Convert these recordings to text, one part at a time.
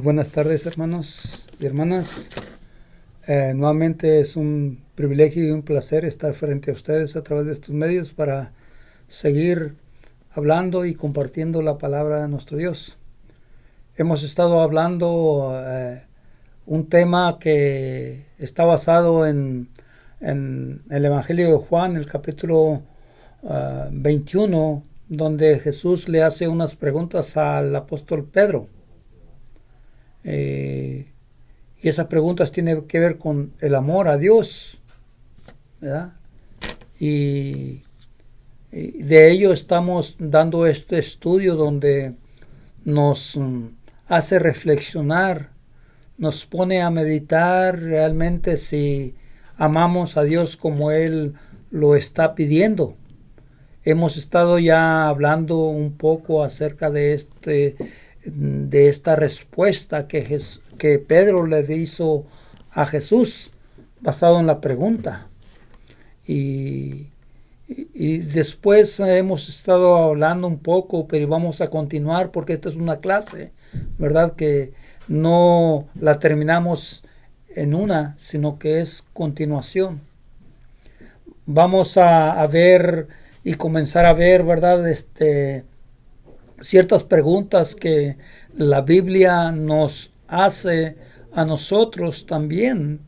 Buenas tardes, hermanos y hermanas. Nuevamente es un privilegio y un placer estar frente a ustedes a través de estos medios para seguir hablando y compartiendo la palabra de nuestro Dios. Hemos estado hablando un tema que está basado en el Evangelio de Juan, el capítulo 21, donde Jesús le hace unas preguntas al apóstol Pedro. Y esas preguntas tienen que ver con el amor a Dios, ¿verdad? Y de ello estamos dando este estudio donde nos hace reflexionar, nos pone a meditar realmente si amamos a Dios como Él lo está pidiendo. Hemos estado ya hablando un poco acerca de esta respuesta que Pedro le hizo a Jesús basado en la pregunta. Y después hemos estado hablando un poco, pero vamos a continuar porque esta es una clase, ¿verdad? Que no la terminamos en una, sino que es continuación. Vamos a ver y comenzar a ver, ¿verdad? Ciertas preguntas que la Biblia nos hace a nosotros también.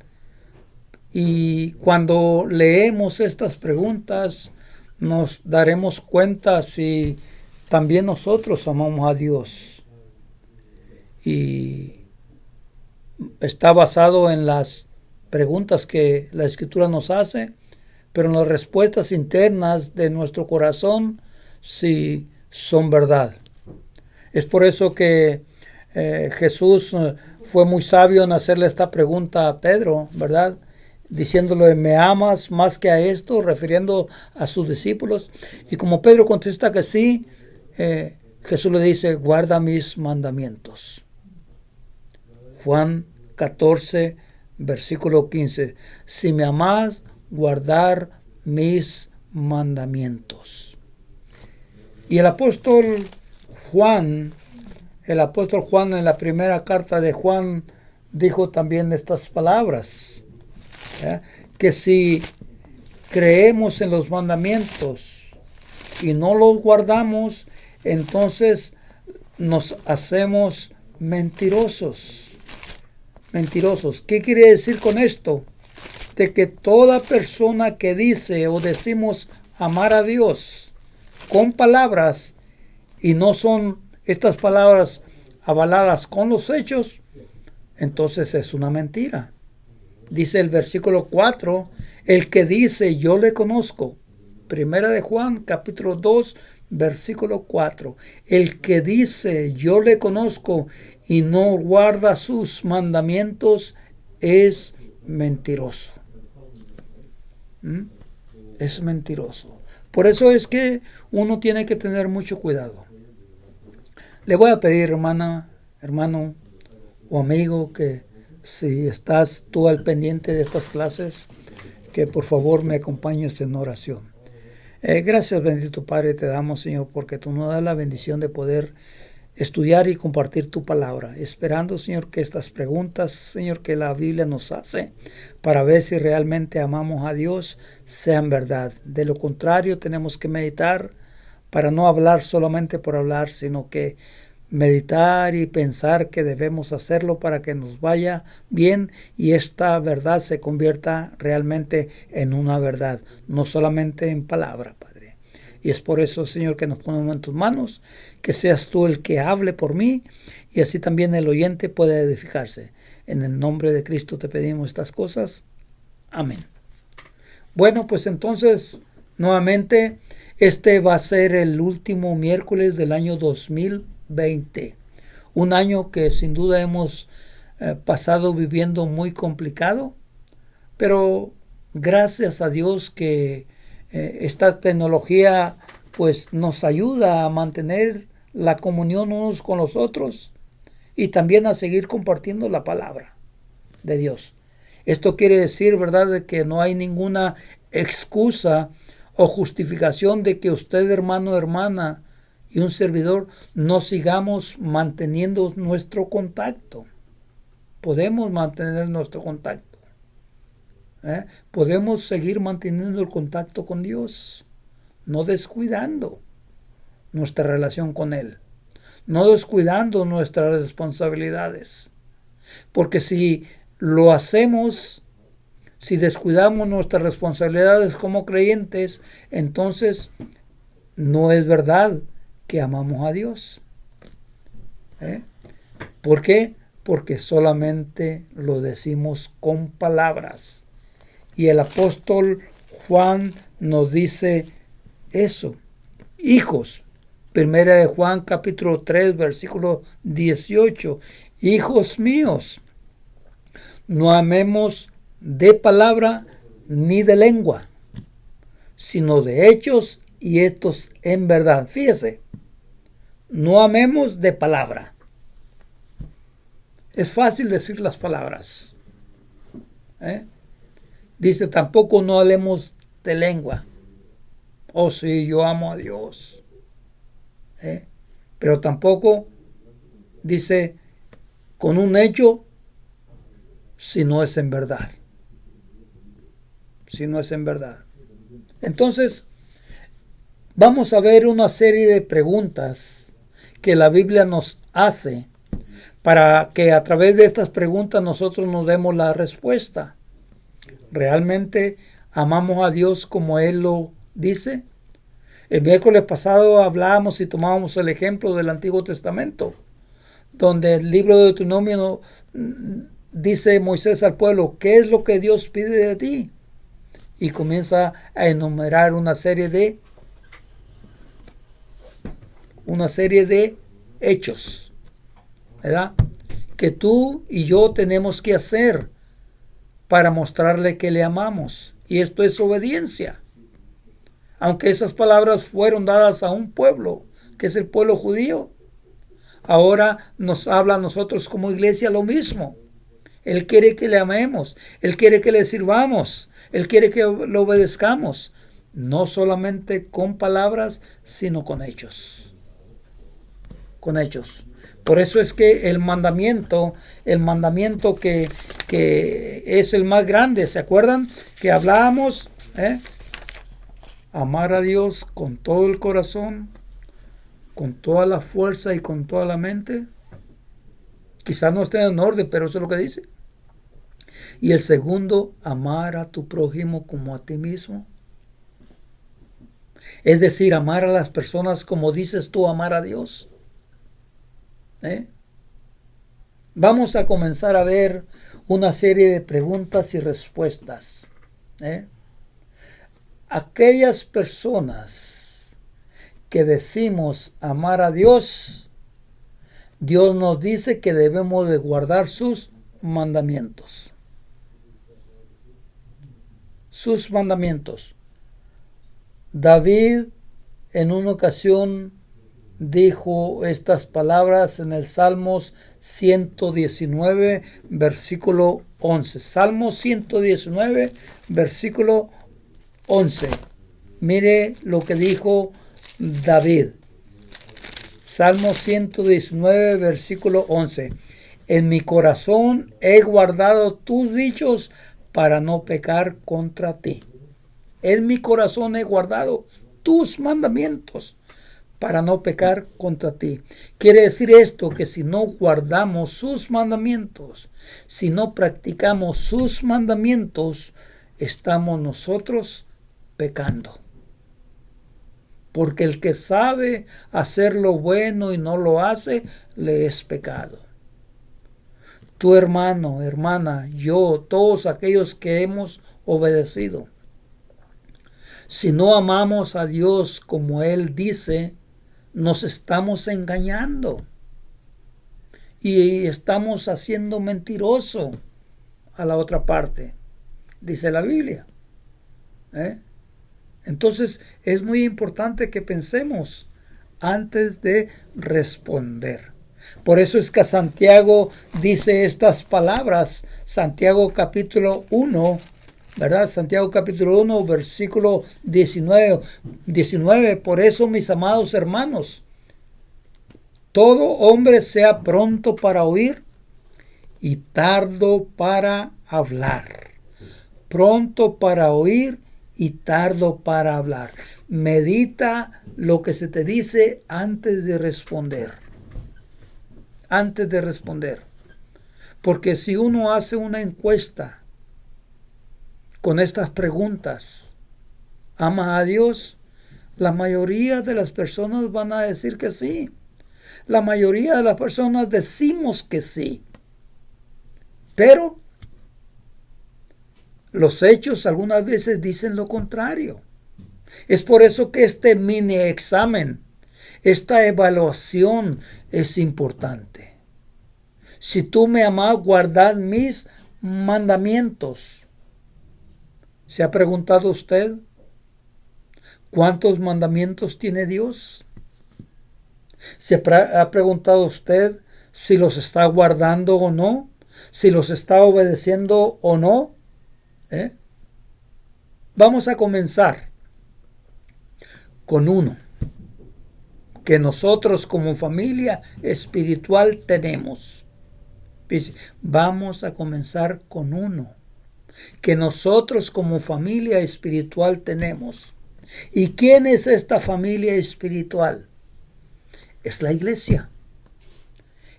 Y cuando leemos estas preguntas nos daremos cuenta si también nosotros amamos a Dios. Y está basado en las preguntas que la Escritura nos hace, pero en las respuestas internas de nuestro corazón si son verdad. Es por eso que Jesús fue muy sabio en hacerle esta pregunta a Pedro, ¿verdad? Diciéndole, ¿me amas más que a esto? Refiriendo a sus discípulos. Y como Pedro contesta que sí, Jesús le dice, guarda mis mandamientos. Juan 14, versículo 15. Si me amas, guardar mis mandamientos. Y el apóstol Juan en la primera carta de Juan dijo también estas palabras, que si creemos en los mandamientos y no los guardamos, entonces nos hacemos mentirosos. Mentirosos. ¿Qué quiere decir con esto? De que toda persona que dice o decimos amar a Dios con palabras y no son estas palabras avaladas con los hechos, entonces es una mentira. Dice el versículo 4, el que dice yo le conozco. Primera de Juan, capítulo 2, versículo 4. El que dice yo le conozco y no guarda sus mandamientos es mentiroso. Es mentiroso. Por eso es que uno tiene que tener mucho cuidado. Le voy a pedir, hermano o amigo, que si estás tú al pendiente de estas clases, que por favor me acompañes en oración. Gracias, bendito Padre, te damos, Señor, porque tú nos das la bendición de poder estudiar y compartir tu palabra, esperando, Señor, que estas preguntas, Señor, que la Biblia nos hace para ver si realmente amamos a Dios, sean verdad. De lo contrario, tenemos que meditar para no hablar solamente por hablar, sino que meditar y pensar que debemos hacerlo para que nos vaya bien y esta verdad se convierta realmente en una verdad, no solamente en palabra, Padre. Y es por eso, Señor, que nos ponemos en tus manos, que seas tú el que hable por mí y así también el oyente puede edificarse. En el nombre de Cristo te pedimos estas cosas. Amén. Bueno, pues entonces, nuevamente, este va a ser el último miércoles del año 2020. Un año que sin duda hemos pasado viviendo muy complicado, pero gracias a Dios que esta tecnología pues nos ayuda a mantener la comunión unos con los otros y también a seguir compartiendo la palabra de Dios. Esto quiere decir, ¿verdad?, de que no hay ninguna excusa o justificación de que usted, hermano o hermana, y un servidor no sigamos manteniendo nuestro contacto. Podemos mantener nuestro contacto. Podemos seguir manteniendo el contacto con Dios, no descuidando nuestra relación con Él, no descuidando nuestras responsabilidades. Porque si lo hacemos, si descuidamos nuestras responsabilidades como creyentes, entonces no es verdad que amamos a Dios. ¿Por qué? Porque solamente lo decimos con palabras. Y el apóstol Juan nos dice eso. Hijos, primera de Juan capítulo 3, versículo 18. Hijos míos, no amemos de palabra ni de lengua, sino de hechos y estos en verdad. Fíjese, no amemos de palabra. Es fácil decir las palabras. Dice, tampoco no hablemos de lengua. Oh, sí, yo amo a Dios. Pero tampoco dice con un hecho si no es en verdad. Si no es en verdad. Entonces, vamos a ver una serie de preguntas que la Biblia nos hace para que a través de estas preguntas nosotros nos demos la respuesta. ¿Realmente amamos a Dios como Él lo dice? El miércoles pasado hablábamos y tomábamos el ejemplo del Antiguo Testamento, donde el libro de Deuteronomio dice Moisés al pueblo, ¿qué es lo que Dios pide de ti? Y comienza a enumerar una serie de hechos, ¿verdad? Que tú y yo tenemos que hacer para mostrarle que le amamos. Y esto es obediencia. Aunque esas palabras fueron dadas a un pueblo, que es el pueblo judío, ahora nos habla a nosotros como iglesia lo mismo. Él quiere que le amemos, Él quiere que le sirvamos, Él quiere que le obedezcamos, no solamente con palabras, sino con hechos. Con hechos. Por eso es que el mandamiento que es el más grande, ¿se acuerdan? Que hablábamos, amar a Dios con todo el corazón, con toda la fuerza y con toda la mente. Quizás no esté en orden, pero eso es lo que dice. Y el segundo, amar a tu prójimo como a ti mismo. Es decir, amar a las personas como dices tú amar a Dios. Vamos a comenzar a ver una serie de preguntas y respuestas. Aquellas personas que decimos amar a Dios, Dios nos dice que debemos de guardar sus mandamientos. Sus mandamientos. David en una ocasión dijo estas palabras en el Salmos 119, versículo 11. Salmo 119, versículo 11. Mire lo que dijo David. Salmo 119, versículo 11. En mi corazón he guardado tus dichos para no pecar contra ti. En mi corazón he guardado tus mandamientos para no pecar contra ti. Quiere decir esto, que si no guardamos sus mandamientos, si no practicamos sus mandamientos, estamos nosotros pecando. Porque el que sabe hacer lo bueno y no lo hace, le es pecado. Tu hermano, hermana, yo, todos aquellos que hemos obedecido, si no amamos a Dios como Él dice, nos estamos engañando y estamos haciendo mentiroso a la otra parte, dice la Biblia. Entonces es muy importante que pensemos antes de responder. Por eso es que Santiago dice estas palabras, Santiago capítulo 1, ¿verdad? Santiago capítulo 1, versículo 19. Por eso, mis amados hermanos, todo hombre sea pronto para oír y tardo para hablar. Pronto para oír y tardo para hablar. Medita lo que se te dice antes de responder. Antes de responder. Porque si uno hace una encuesta con estas preguntas, ¿ama a Dios? La mayoría de las personas van a decir que sí. La mayoría de las personas decimos que sí. Pero los hechos algunas veces dicen lo contrario. Es por eso que este mini examen, esta evaluación es importante. Si tú me amás, guardad mis mandamientos. ¿Se ha preguntado usted cuántos mandamientos tiene Dios? ¿Se ha preguntado usted si los está guardando o no? ¿Si los está obedeciendo o no? Vamos a comenzar con uno que nosotros como familia espiritual tenemos. Vamos a comenzar con uno que nosotros como familia espiritual tenemos. ¿Y quién es esta familia espiritual? Es la iglesia.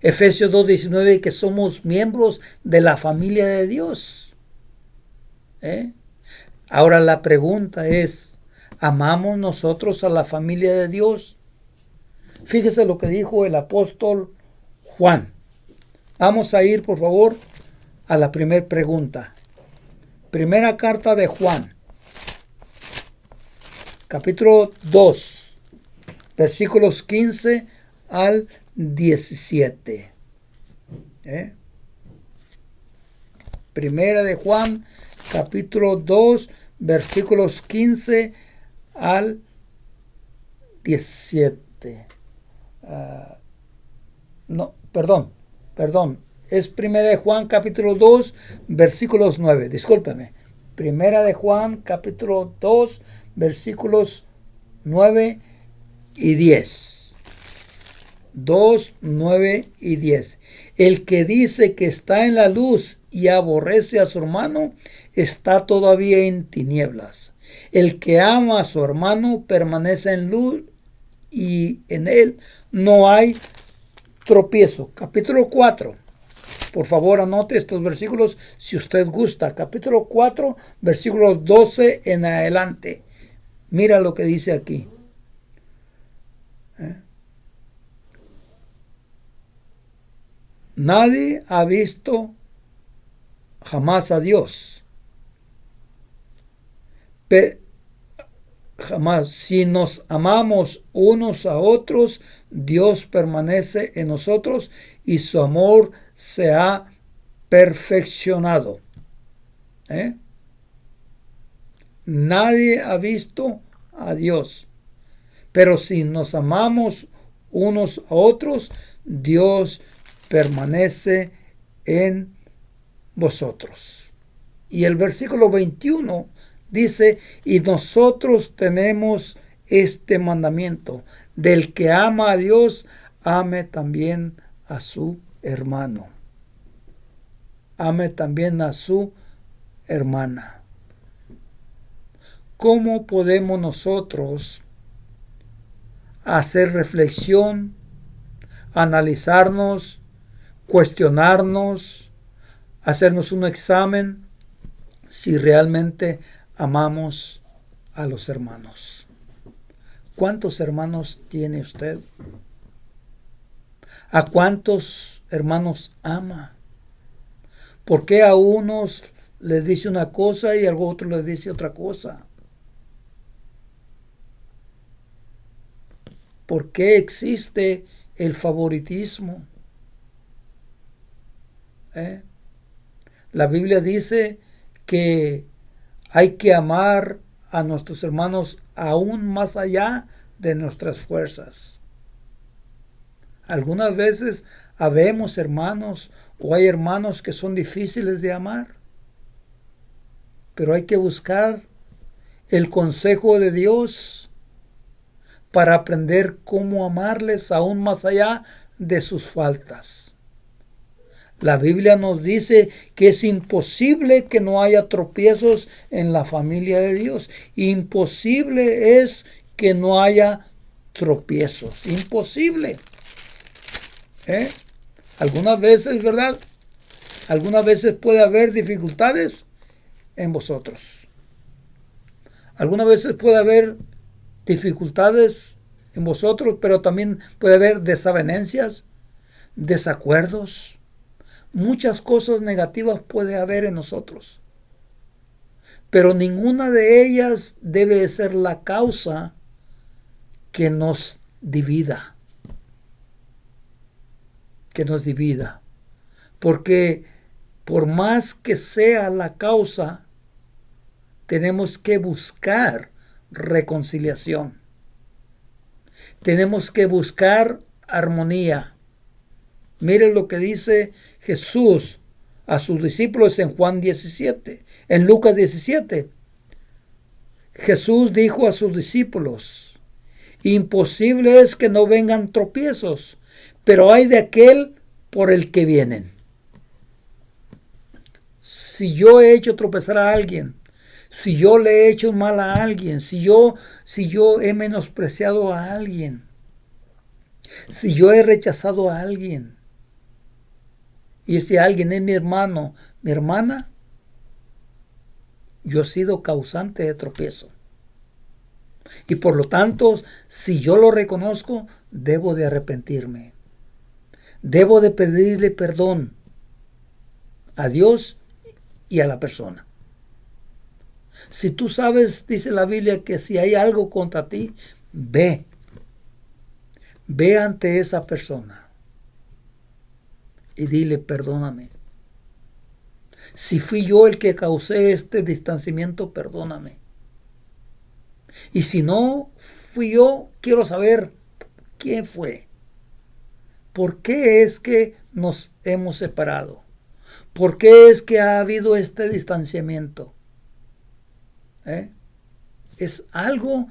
Efesios 2:19, que somos miembros de la familia de Dios. Ahora la pregunta es, ¿amamos nosotros a la familia de Dios? Fíjese lo que dijo el apóstol Juan. Vamos a ir, por favor, a la primera pregunta. Primera carta de Juan, capítulo 2, versículos 15 al 17. Primera de Juan, capítulo 2, versículos 15 al 17. Perdón. Es Primera de Juan, capítulo 2, versículos 9. Discúlpeme. Primera de Juan, capítulo 2, versículos 9 y 10. 2, 9 y 10. El que dice que está en la luz y aborrece a su hermano, está todavía en tinieblas. El que ama a su hermano permanece en luz y en él no hay tropiezo. Capítulo 4. Por favor, anote estos versículos si usted gusta. Capítulo 4, versículos 12 en adelante. Mira lo que dice aquí. Nadie ha visto jamás a Dios. Jamás. Si nos amamos unos a otros, Dios permanece en nosotros y su amor se ha perfeccionado. Nadie ha visto a Dios. Pero si nos amamos unos a otros, Dios permanece en vosotros. Y el versículo 21 dice, y nosotros tenemos este mandamiento, del que ama a Dios, ame también a su hermano. Ame también a su hermana. ¿Cómo podemos nosotros hacer reflexión, analizarnos, cuestionarnos, hacernos un examen si realmente amamos a los hermanos? ¿Cuántos hermanos tiene usted? ¿A cuántos hermanos ama? ¿Por qué a unos les dice una cosa y a otros les dice otra cosa? ¿Por qué existe el favoritismo? La Biblia dice que hay que amar a nuestros hermanos aún más allá de nuestras fuerzas. Algunas veces habemos hermanos o hay hermanos que son difíciles de amar, pero hay que buscar el consejo de Dios para aprender cómo amarles aún más allá de sus faltas. La Biblia nos dice que es imposible que no haya tropiezos en la familia de Dios. Imposible es que no haya tropiezos. Imposible. Algunas veces, ¿verdad? Algunas veces puede haber dificultades en vosotros. Algunas veces puede haber dificultades en vosotros, pero también puede haber desavenencias, desacuerdos. Muchas cosas negativas puede haber en nosotros, pero ninguna de ellas debe ser la causa que nos divida. Porque por más que sea la causa, tenemos que buscar reconciliación. Tenemos que buscar armonía. Miren lo que dice Jesús a sus discípulos en Juan 17. En Lucas 17, Jesús dijo a sus discípulos: imposible es que no vengan tropiezos, pero hay de aquel por el que vienen. Si yo he hecho tropezar a alguien, si yo le he hecho mal a alguien, si yo he menospreciado a alguien, si yo he rechazado a alguien, y ese alguien es mi hermano, mi hermana, yo he sido causante de tropiezo. Y por lo tanto, si yo lo reconozco, debo de arrepentirme. Debo de pedirle perdón a Dios y a la persona. Si tú sabes, dice la Biblia, que si hay algo contra ti, ve ante esa persona y dile: perdóname. Si fui yo el que causé este distanciamiento, perdóname. Y si no fui yo, quiero saber quién fue. ¿Por qué es que nos hemos separado? ¿Por qué es que ha habido este distanciamiento? Es algo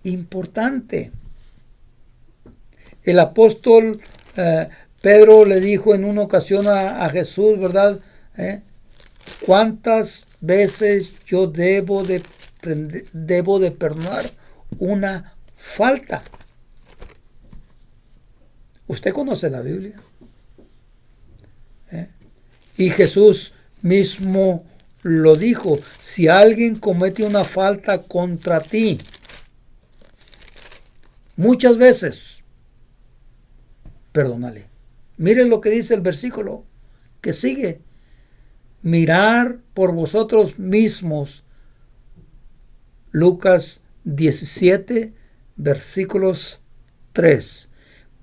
importante. El apóstol Pedro le dijo en una ocasión a Jesús, ¿verdad? ¿Cuántas veces yo debo de perdonar una falta? Usted conoce la Biblia. Y Jesús mismo lo dijo: si alguien comete una falta contra ti muchas veces, perdónale. Miren lo que dice el versículo que sigue: mirar por vosotros mismos. Lucas 17, versículos 3.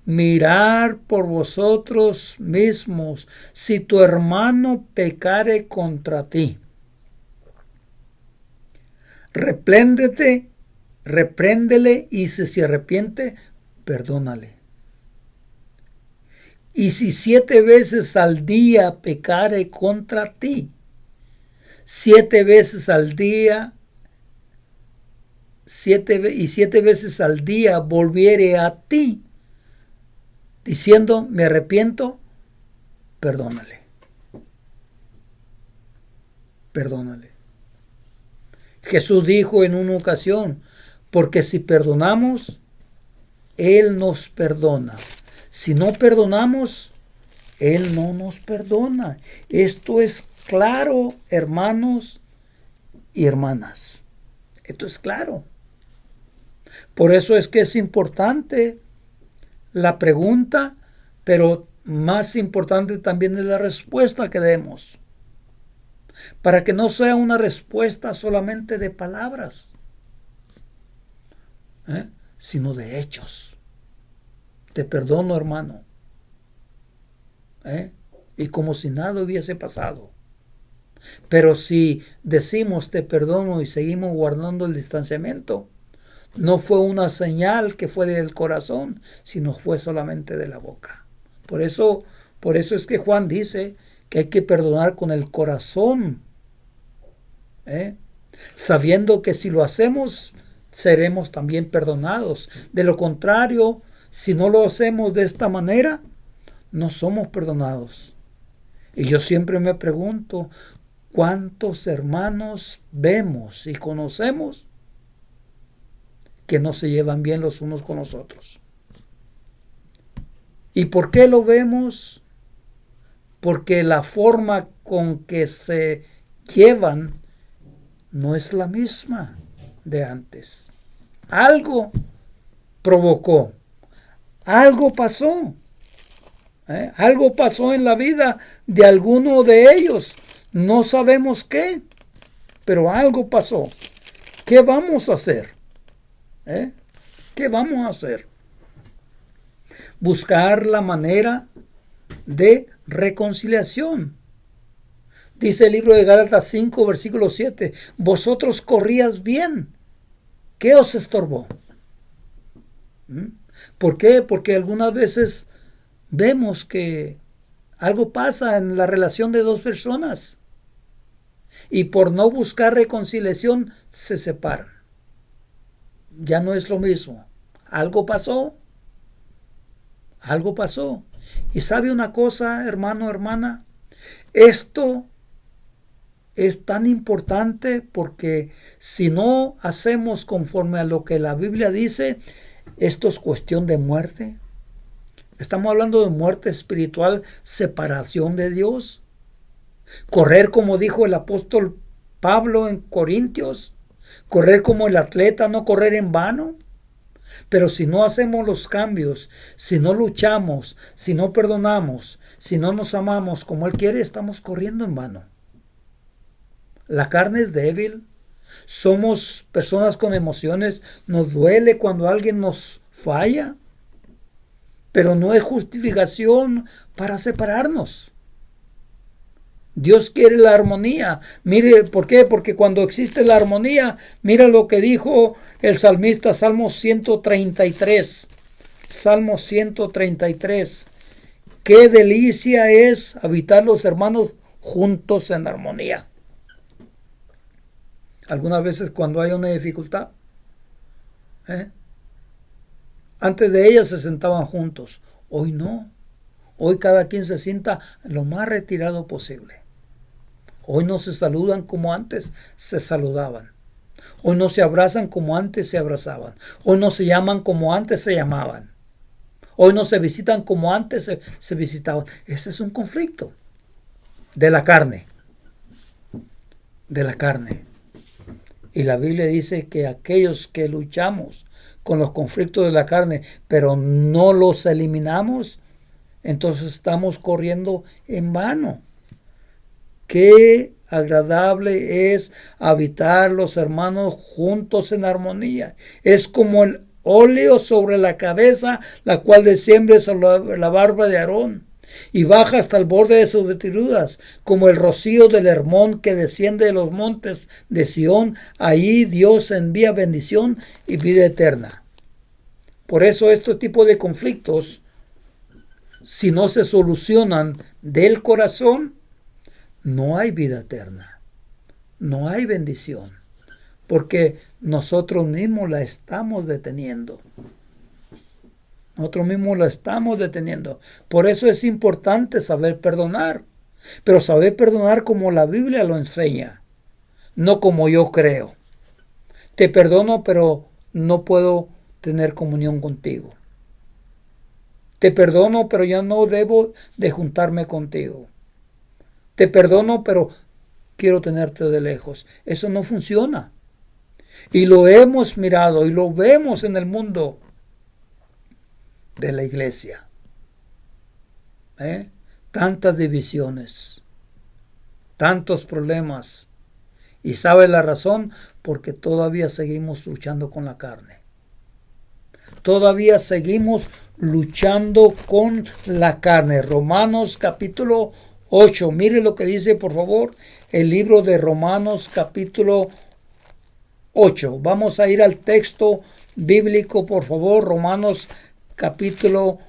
Mirar por vosotros mismos si tu hermano pecare contra ti. Repréndele, y si se arrepiente, perdónale. Y si 7 veces al día pecare contra ti, 7 veces al día, 7 veces al día volviere a ti, diciendo: me arrepiento, perdónale. Perdónale. Jesús dijo en una ocasión: porque si perdonamos, Él nos perdona. Si no perdonamos, Él no nos perdona. Esto es claro, hermanos y hermanas. Esto es claro. Por eso es que es importante la pregunta, pero más importante también es la respuesta que demos. Para que no sea una respuesta solamente de palabras, sino de hechos. Te perdono, hermano. Y como si nada hubiese pasado. Pero si decimos te perdono y seguimos guardando el distanciamiento, no fue una señal que fue del corazón, sino fue solamente de la boca. Por eso es que Juan dice que hay que perdonar con el corazón, sabiendo que si lo hacemos, seremos también perdonados. De lo contrario, si no lo hacemos de esta manera, no somos perdonados. Y yo siempre me pregunto, ¿cuántos hermanos vemos y conocemos que no se llevan bien los unos con los otros? ¿Y por qué lo vemos? Porque la forma con que se llevan no es la misma de antes. Algo provocó, algo pasó. Algo pasó en la vida de alguno de ellos. No sabemos qué, pero algo pasó. ¿Qué vamos a hacer? ¿Qué vamos a hacer? Buscar la manera de reconciliación. Dice el libro de Gálatas 5, versículo 7. Vosotros corrías bien. ¿Qué os estorbó? ¿Por qué? Porque algunas veces vemos que algo pasa en la relación de dos personas y por no buscar reconciliación se separan. Ya no es lo mismo. Algo pasó. Algo pasó. Y sabe una cosa, hermano, hermana, esto es tan importante porque si no hacemos conforme a lo que la Biblia dice, esto es cuestión de muerte. Estamos hablando de muerte espiritual, separación de Dios. Correr como dijo el apóstol Pablo en Corintios. Correr como el atleta, no correr en vano. Pero si no hacemos los cambios, si no luchamos, si no perdonamos, si no nos amamos como Él quiere, estamos corriendo en vano. La carne es débil. Somos personas con emociones. Nos duele cuando alguien nos falla. Pero no es justificación para separarnos. Dios quiere la armonía. Mire, ¿por qué? Porque cuando existe la armonía, mira lo que dijo el salmista, Salmo 133. Salmo 133. Qué delicia es habitar los hermanos juntos en armonía. Algunas veces cuando hay una dificultad, antes de ella se sentaban juntos. Hoy no. Hoy cada quien se sienta lo más retirado posible. Hoy no se saludan como antes se saludaban. Hoy no se abrazan como antes se abrazaban. Hoy no se llaman como antes se llamaban. Hoy no se visitan como antes se visitaban. Ese es un conflicto de la carne. De la carne. Y la Biblia dice que aquellos que luchamos con los conflictos de la carne, pero no los eliminamos, entonces estamos corriendo en vano. Qué agradable es habitar los hermanos juntos en armonía. Es como el óleo sobre la cabeza, la cual desciende sobre la barba de Aarón y baja hasta el borde de sus vestiduras, como el rocío del Hermón que desciende de los montes de Sión. Ahí Dios envía bendición y vida eterna. Por eso este tipo de conflictos, si no se solucionan del corazón, no hay vida eterna, no hay bendición, porque nosotros mismos la estamos deteniendo. Nosotros mismos la estamos deteniendo. Por eso es importante saber perdonar, pero saber perdonar como la Biblia lo enseña, no como yo creo. Te perdono, pero no puedo tener comunión contigo. Te perdono, pero ya no debo de juntarme contigo. Te perdono, pero quiero tenerte de lejos. Eso no funciona. Y lo hemos mirado y lo vemos en el mundo de la iglesia. Tantas divisiones, tantos problemas. ¿Y sabe la razón? Porque todavía seguimos luchando con la carne. Todavía seguimos luchando con la carne. Romanos capítulo 8. Mire lo que dice, por favor, el libro de Romanos capítulo 8. Vamos a ir al texto bíblico, por favor. Romanos capítulo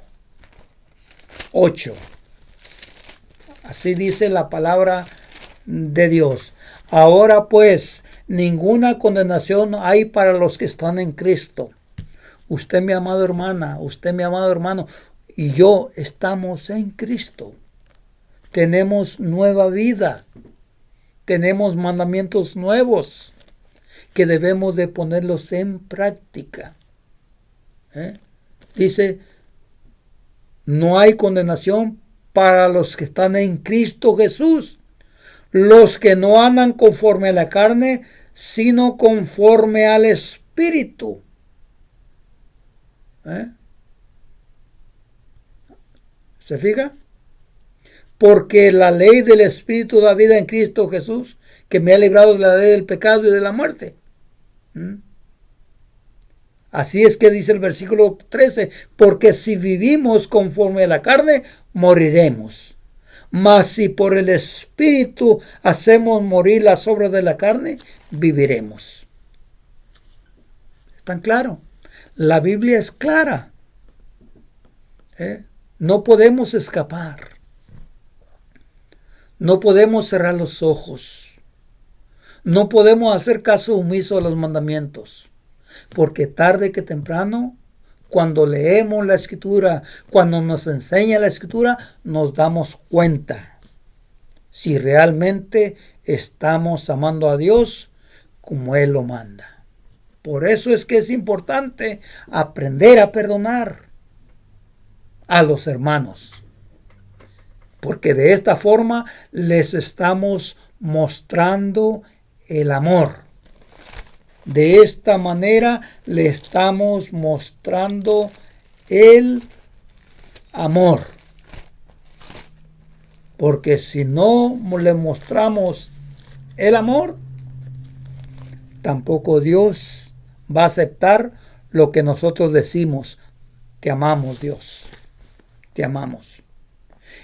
8. Así dice la palabra de Dios. Ahora pues, ninguna condenación hay para los que están en Cristo. Usted, mi amado hermana, usted, mi amado hermano, y yo estamos en Cristo. Tenemos nueva vida. Tenemos mandamientos nuevos que debemos de ponerlos en práctica. Dice, no hay condenación para los que están en Cristo Jesús, los que no andan conforme a la carne, sino conforme al Espíritu. ¿Se fija? Porque la ley del Espíritu da vida en Cristo Jesús, que me ha librado de la ley del pecado y de la muerte. Así es que dice el versículo 13, porque si vivimos conforme a la carne, moriremos. Mas si por el Espíritu hacemos morir las obras de la carne, viviremos. ¿Están claros? La Biblia es clara. No podemos escapar. No podemos cerrar los ojos. No podemos hacer caso omiso a los mandamientos. Porque tarde que temprano, cuando leemos la Escritura, cuando nos enseña la Escritura, nos damos cuenta si realmente estamos amando a Dios como Él lo manda. Por eso es que es importante aprender a perdonar a los hermanos. Porque de esta forma les estamos mostrando el amor. De esta manera le estamos mostrando el amor. Porque si no le mostramos el amor, tampoco Dios va a aceptar lo que nosotros decimos. Te amamos, Dios. Te amamos.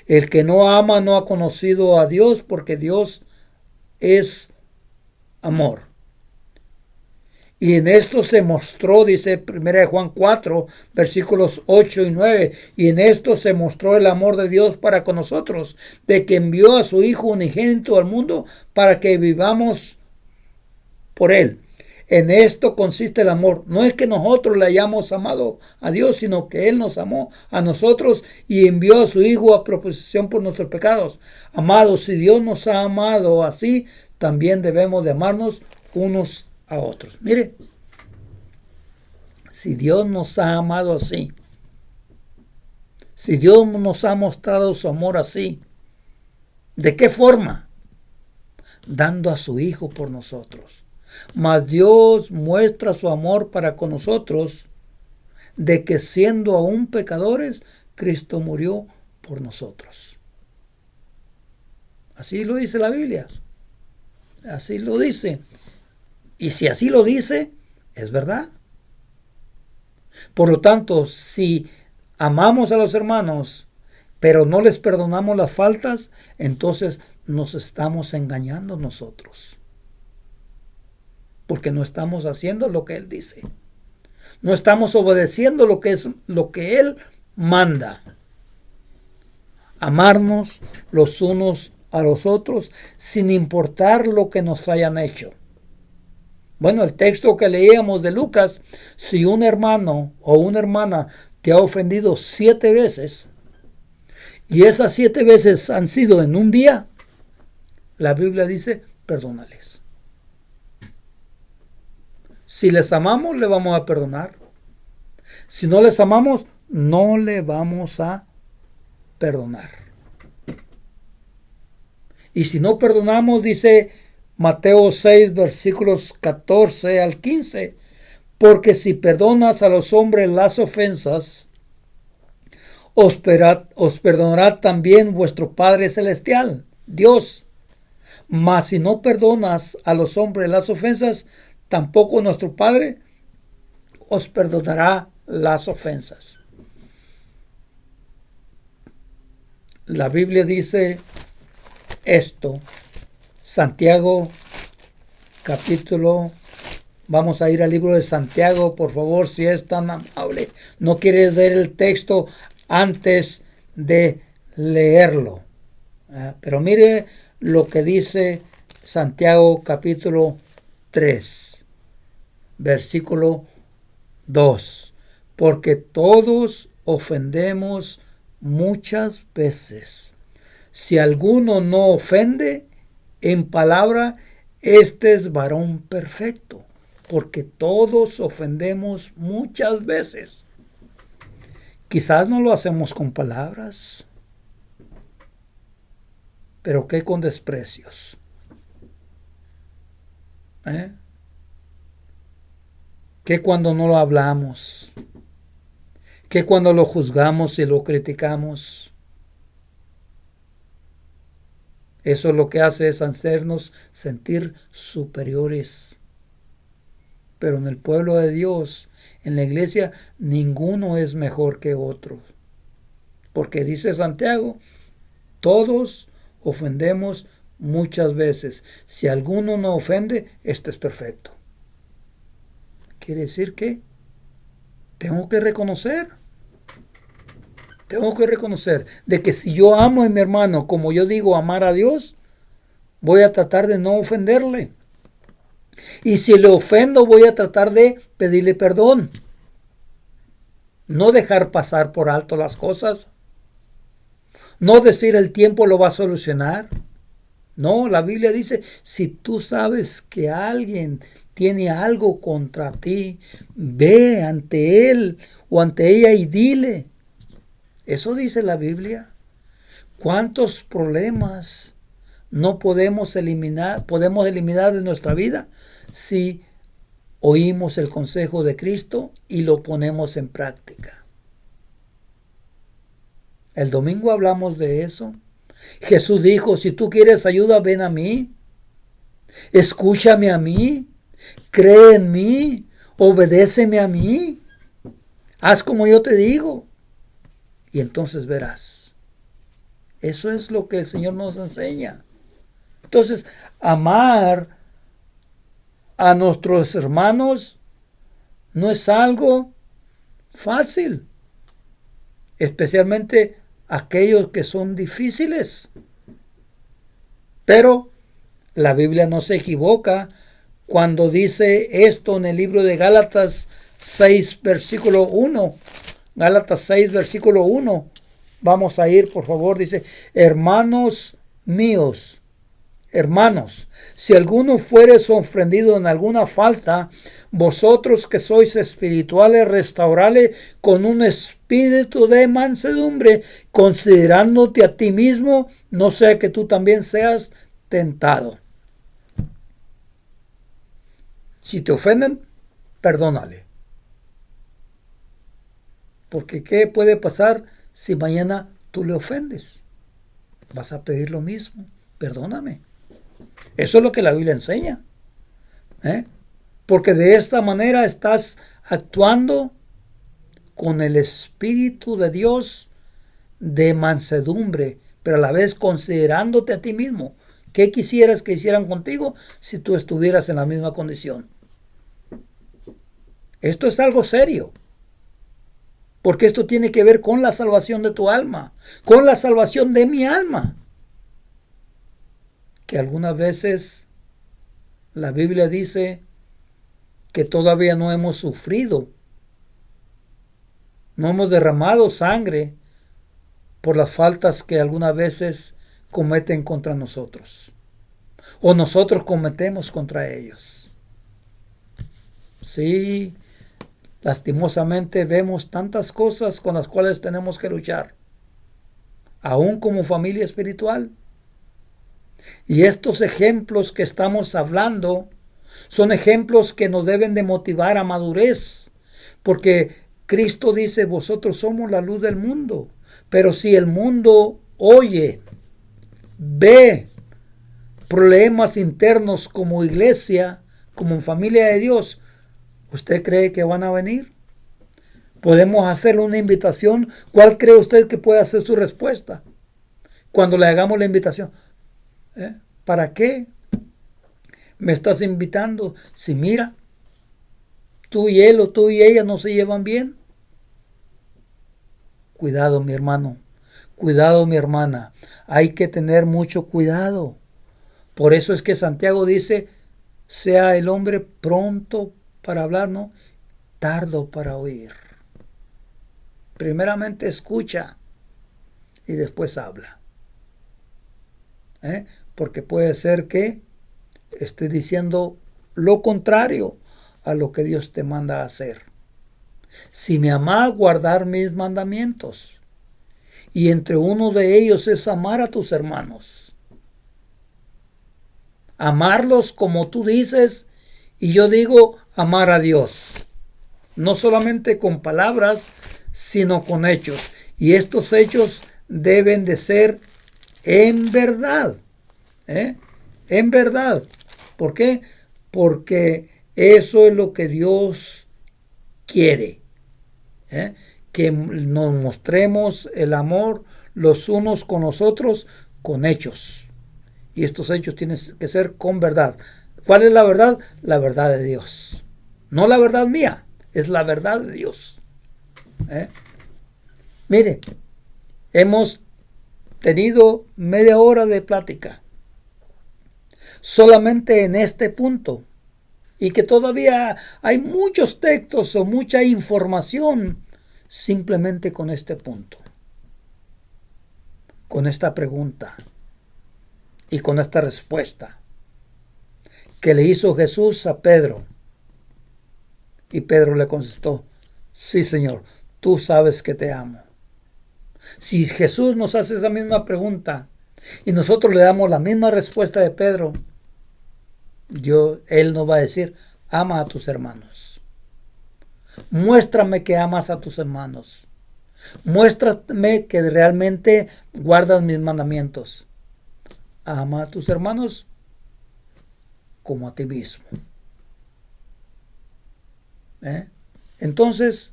El que no ama no ha conocido a Dios, porque Dios es amor. Y en esto se mostró, dice 1 Juan 4, versículos 8 y 9, y en esto se mostró el amor de Dios para con nosotros, de que envió a su Hijo unigénito al mundo para que vivamos por Él. En esto consiste el amor. No es que nosotros le hayamos amado a Dios, sino que Él nos amó a nosotros y envió a su Hijo a propiciación por nuestros pecados. Amados, si Dios nos ha amado así, también debemos de amarnos unos a otros. Mire, si Dios nos ha amado así, si Dios nos ha mostrado su amor así, ¿de qué forma? Dando a su Hijo por nosotros. Mas Dios muestra su amor para con nosotros, de que siendo aún pecadores, Cristo murió por nosotros. Así lo dice la Biblia. Así lo dice. Y si así lo dice, es verdad. Por lo tanto, si amamos a los hermanos, pero no les perdonamos las faltas, entonces nos estamos engañando nosotros. Porque no estamos haciendo lo que Él dice. No estamos obedeciendo lo que Él manda. Amarnos los unos a los otros sin importar lo que nos hayan hecho. Bueno, el texto que leíamos de Lucas, si un hermano o una hermana te ha ofendido 7 veces, y esas 7 veces han sido en un día, la Biblia dice, perdónales. Si les amamos, le vamos a perdonar. Si no les amamos, no le vamos a perdonar. Y si no perdonamos, dice Mateo 6, versículos 14 al 15, porque si perdonas a los hombres las ofensas, os perdonará también vuestro Padre Celestial, Dios. Mas si no perdonas a los hombres las ofensas, tampoco nuestro Padre os perdonará las ofensas. La Biblia dice esto, Santiago capítulo, vamos a ir al libro de Santiago, por favor, si es tan amable. No quiere leer el texto antes de leerlo. Pero mire lo que dice Santiago capítulo 3, versículo 2. Porque todos ofendemos muchas veces. Si alguno no ofende en palabra, este es varón perfecto, porque todos ofendemos muchas veces. Quizás no lo hacemos con palabras, pero ¿qué con desprecios? ¿Qué cuando no lo hablamos? ¿Qué cuando lo juzgamos y lo criticamos? Eso lo que hace es hacernos sentir superiores. Pero en el pueblo de Dios, en la iglesia, ninguno es mejor que otro. Porque dice Santiago, todos ofendemos muchas veces. Si alguno no ofende, este es perfecto. Quiere decir que tengo que reconocer de que si yo amo a mi hermano como yo digo amar a Dios, voy a tratar de no ofenderle. Y si le ofendo, voy a tratar de pedirle perdón. No dejar pasar por alto las cosas. No decir el tiempo lo va a solucionar. No, la Biblia dice, si tú sabes que alguien tiene algo contra ti, ve ante él o ante ella y dile. Eso dice la Biblia. ¿Cuántos problemas no podemos eliminar de nuestra vida si oímos el consejo de Cristo y lo ponemos en práctica? El domingo hablamos de eso. Jesús dijo, si tú quieres ayuda, ven a mí. Escúchame a mí. Cree en mí. Obedéceme a mí. Haz como yo te digo. Y entonces verás. Eso es lo que el Señor nos enseña. Entonces, amar a nuestros hermanos no es algo fácil. Especialmente aquellos que son difíciles. Pero la Biblia no se equivoca cuando dice esto en el libro de Gálatas 6, versículo 1. Gálatas 6, versículo 1. Vamos a ir, por favor. Dice, hermanos míos, hermanos, si alguno fuere ofendido en alguna falta, vosotros que sois espirituales, restaurale con un espíritu de mansedumbre, considerándote a ti mismo, no sea que tú también seas tentado. Si te ofenden, perdónale. Porque ¿qué puede pasar si mañana tú le ofendes? Vas a pedir lo mismo. Perdóname. Eso es lo que la Biblia enseña. Porque de esta manera estás actuando con el Espíritu de Dios de mansedumbre, pero a la vez considerándote a ti mismo. ¿Qué quisieras que hicieran contigo si tú estuvieras en la misma condición? Esto es algo serio. Porque esto tiene que ver con la salvación de tu alma, con la salvación de mi alma. Que algunas veces la Biblia dice que todavía no hemos sufrido, no hemos derramado sangre por las faltas que algunas veces cometen contra nosotros, o nosotros cometemos contra ellos. Sí, lastimosamente vemos tantas cosas con las cuales tenemos que luchar, aún como familia espiritual. Y estos ejemplos que estamos hablando son ejemplos que nos deben de motivar a madurez, porque Cristo dice, vosotros somos la luz del mundo. Pero si el mundo oye, ve problemas internos como iglesia, como familia de Dios, ¿usted cree que van a venir? Podemos hacerle una invitación. ¿Cuál cree usted que puede ser su respuesta cuando le hagamos la invitación? ¿Para qué me estás invitando? Si mira, tú y él o tú y ella no se llevan bien. Cuidado, mi hermano. Cuidado, mi hermana. Hay que tener mucho cuidado. Por eso es que Santiago dice, sea el hombre pronto para hablar, ¿no? Tardo para oír. Primeramente escucha. y después habla. Porque puede ser que esté diciendo lo contrario a lo que Dios te manda a hacer. Si me amás, guardar mis mandamientos. Y entre uno de ellos es amar a tus hermanos. Amarlos como tú dices, y yo digo amar a Dios. No solamente con palabras, sino con hechos. Y estos hechos deben de ser en verdad. En verdad. ¿Por qué? Porque eso es lo que Dios quiere. Que nos mostremos el amor los unos con los otros con hechos. Y estos hechos tienen que ser con verdad. ¿Cuál es la verdad? La verdad de Dios. No la verdad mía, es la verdad de Dios. Mire, hemos tenido media hora de plática solamente en este punto, y que todavía hay muchos textos o mucha información simplemente con este punto, con esta pregunta y con esta respuesta que le hizo Jesús a Pedro. Y Pedro le contestó: sí, Señor, tú sabes que te amo. Si Jesús nos hace esa misma pregunta y nosotros le damos la misma respuesta de Pedro, Él nos va a decir: ama a tus hermanos. Muéstrame que amas a tus hermanos. Muéstrame que realmente guardas mis mandamientos. Ama a tus hermanos como a ti mismo. Entonces,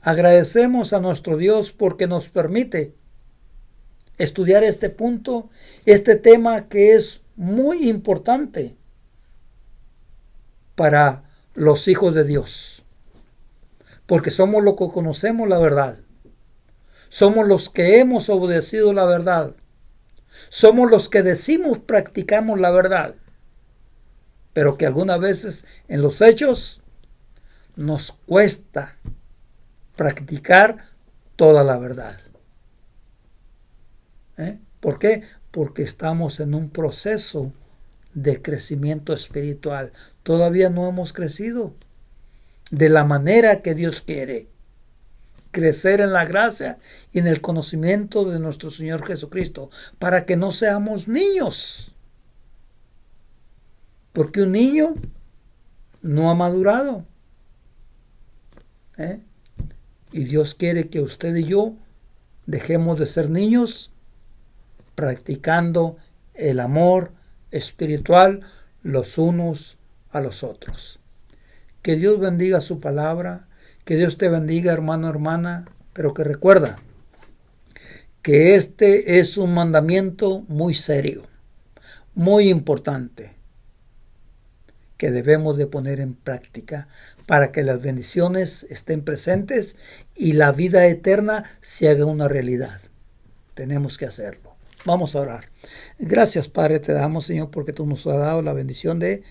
agradecemos a nuestro Dios porque nos permite estudiar este punto, este tema que es muy importante para los hijos de Dios, porque somos los que conocemos la verdad, somos los que hemos obedecido la verdad, somos los que decimos practicamos la verdad, pero que algunas veces en los hechos nos cuesta practicar toda la verdad. ¿Por qué? Porque estamos en un proceso de crecimiento espiritual. Todavía no hemos crecido de la manera que Dios quiere. Crecer en la gracia y en el conocimiento de nuestro Señor Jesucristo, para que no seamos niños. Porque un niño no ha madurado. Y Dios quiere que usted y yo dejemos de ser niños, practicando el amor espiritual los unos a los otros. Que Dios bendiga su palabra, que Dios te bendiga, hermano, hermana, pero que recuerda que este es un mandamiento muy serio, muy importante, que debemos de poner en práctica para que las bendiciones estén presentes y la vida eterna se haga una realidad. Tenemos que hacerlo. Vamos a orar. Gracias, Padre, te damos, Señor, porque tú nos has dado la bendición de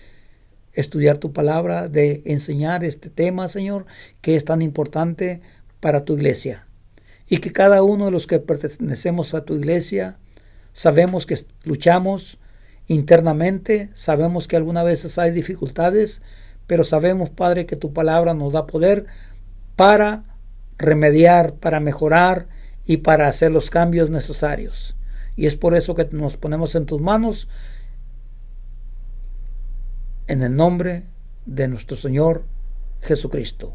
estudiar tu palabra, de enseñar este tema, Señor, que es tan importante para tu iglesia. Y que cada uno de los que pertenecemos a tu iglesia sabemos que luchamos internamente, sabemos que algunas veces hay dificultades, pero sabemos, Padre, que tu palabra nos da poder para remediar, para mejorar y para hacer los cambios necesarios. Y es por eso que nos ponemos en tus manos, en el nombre de nuestro Señor Jesucristo.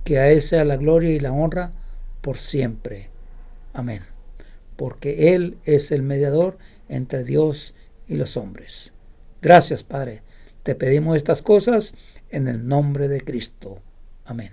Que a Él sea la gloria y la honra por siempre. Amén. Porque Él es el mediador entre Dios y los hombres. Gracias, Padre. Te pedimos estas cosas en el nombre de Cristo. Amén.